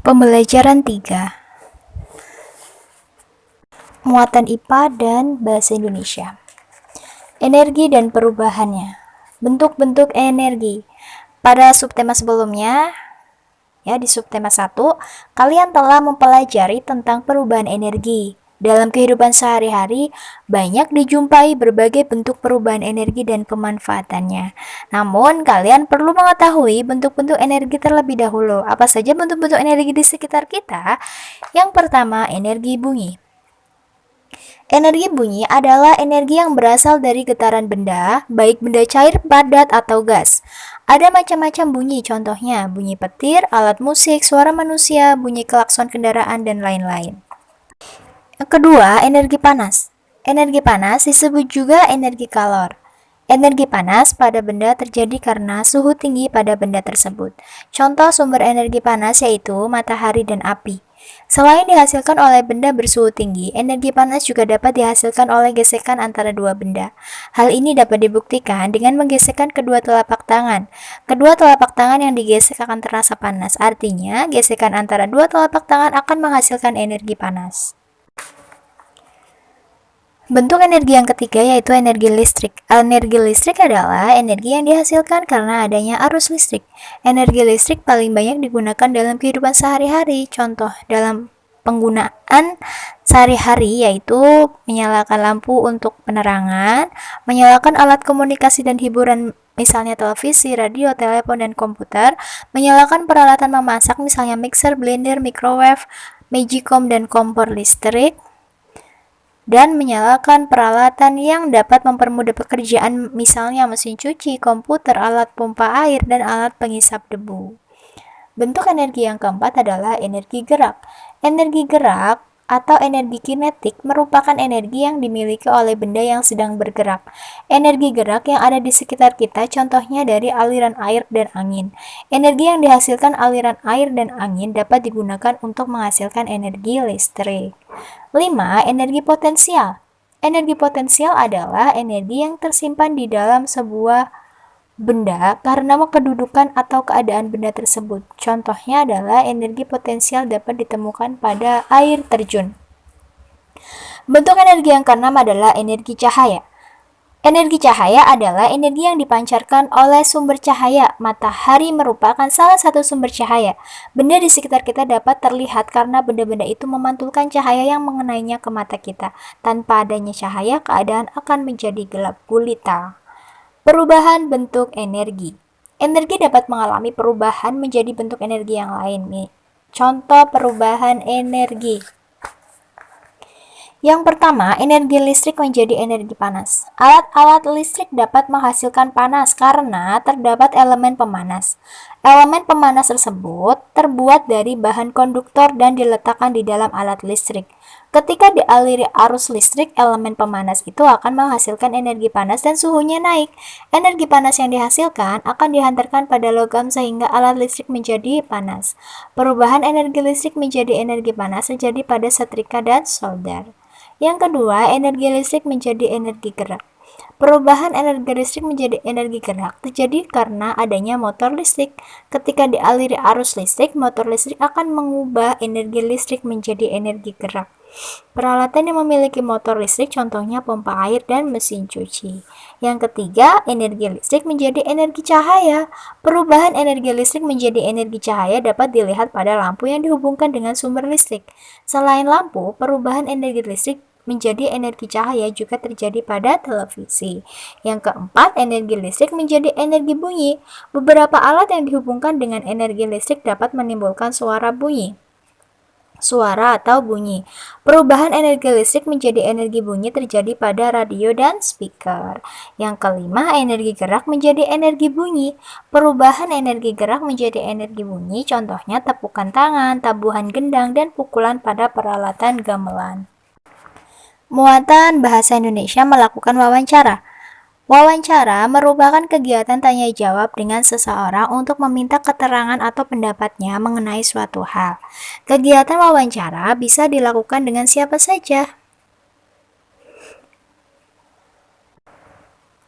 Pembelajaran 3. Muatan IPA dan Bahasa Indonesia. Energi dan perubahannya. Bentuk-bentuk energi. Pada subtema sebelumnya, di subtema 1, kalian telah mempelajari tentang perubahan energi. Dalam kehidupan sehari-hari, banyak dijumpai berbagai bentuk perubahan energi dan pemanfaatannya. Namun, kalian perlu mengetahui bentuk-bentuk energi terlebih dahulu. Apa saja bentuk-bentuk energi di sekitar kita? Yang pertama, energi bunyi. Energi bunyi adalah energi yang berasal dari getaran benda, baik benda cair, padat, atau gas. Ada macam-macam bunyi, contohnya bunyi petir, alat musik, suara manusia, bunyi klakson kendaraan, dan lain-lain. Yang kedua, energi panas. Energi panas disebut juga energi kalor. Energi panas pada benda terjadi karena suhu tinggi pada benda tersebut. Contoh sumber energi panas yaitu matahari dan api. Selain dihasilkan oleh benda bersuhu tinggi, energi panas juga dapat dihasilkan oleh gesekan antara dua benda. Hal ini dapat dibuktikan dengan menggesekkan kedua telapak tangan. Kedua telapak tangan yang digesek akan terasa panas, artinya gesekan antara dua telapak tangan akan menghasilkan energi panas. Bentuk energi yang ketiga yaitu energi listrik. Energi listrik adalah energi yang dihasilkan karena adanya arus listrik. Energi listrik paling banyak digunakan dalam kehidupan sehari-hari. Contoh dalam penggunaan sehari-hari yaitu menyalakan lampu untuk penerangan, menyalakan alat komunikasi dan hiburan misalnya televisi, radio, telepon, dan komputer, menyalakan peralatan memasak misalnya mixer, blender, microwave, magicom, dan kompor listrik, dan menyalakan peralatan yang dapat mempermudah pekerjaan misalnya mesin cuci, komputer, alat pompa air, dan alat pengisap debu. Bentuk energi yang keempat adalah energi gerak. Energi gerak atau energi kinetik merupakan energi yang dimiliki oleh benda yang sedang bergerak. Energi gerak yang ada di sekitar kita contohnya dari aliran air dan angin. Energi yang dihasilkan aliran air dan angin dapat digunakan untuk menghasilkan energi listrik. 5. Energi potensial. Energi potensial adalah energi yang tersimpan di dalam sebuah benda karena kedudukan atau keadaan benda tersebut. Contohnya adalah energi potensial dapat ditemukan pada air terjun. Bentuk energi yang keenam adalah energi cahaya. Energi cahaya adalah energi yang dipancarkan oleh sumber cahaya. Matahari merupakan salah satu sumber cahaya. Benda di sekitar kita dapat terlihat karena benda-benda itu memantulkan cahaya yang mengenainya ke mata kita. Tanpa adanya cahaya, keadaan akan menjadi gelap gulita. Perubahan bentuk energi. Energi dapat mengalami perubahan menjadi bentuk energi yang lain. Contoh perubahan energi. Yang pertama, energi listrik menjadi energi panas. Alat-alat listrik dapat menghasilkan panas karena terdapat elemen pemanas. Elemen pemanas tersebut terbuat dari bahan konduktor dan diletakkan di dalam alat listrik. Ketika dialiri arus listrik, elemen pemanas itu akan menghasilkan energi panas dan suhunya naik. Energi panas yang dihasilkan akan dihantarkan pada logam sehingga alat listrik menjadi panas. Perubahan energi listrik menjadi energi panas terjadi pada setrika dan solder. Yang kedua, energi listrik menjadi energi gerak. Perubahan energi listrik menjadi energi gerak terjadi karena adanya motor listrik. Ketika dialiri arus listrik, motor listrik akan mengubah energi listrik menjadi energi gerak. Peralatan yang memiliki motor listrik contohnya pompa air dan mesin cuci. Yang ketiga, energi listrik menjadi energi cahaya. Perubahan energi listrik menjadi energi cahaya dapat dilihat pada lampu yang dihubungkan dengan sumber listrik. Selain lampu, perubahan energi listrik menjadi energi cahaya juga terjadi pada televisi. Yang keempat, energi listrik menjadi energi bunyi. Beberapa alat yang dihubungkan dengan energi listrik dapat menimbulkan suara atau bunyi. Perubahan energi listrik menjadi energi bunyi terjadi pada radio dan speaker. Yang kelima, energi gerak menjadi energi bunyi. Perubahan energi gerak menjadi energi bunyi contohnya tepukan tangan, tabuhan gendang, dan pukulan pada peralatan gamelan. Muatan bahasa Indonesia melakukan wawancara. Wawancara merupakan kegiatan tanya jawab dengan seseorang untuk meminta keterangan atau pendapatnya mengenai suatu hal. Kegiatan wawancara bisa dilakukan dengan siapa saja.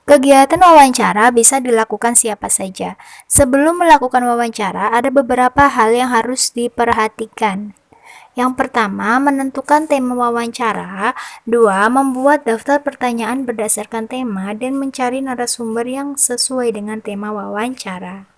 Kegiatan wawancara bisa dilakukan siapa saja. Sebelum melakukan wawancara, ada beberapa hal yang harus diperhatikan. Yang pertama, menentukan tema wawancara. Dua, membuat daftar pertanyaan berdasarkan tema dan mencari narasumber yang sesuai dengan tema wawancara.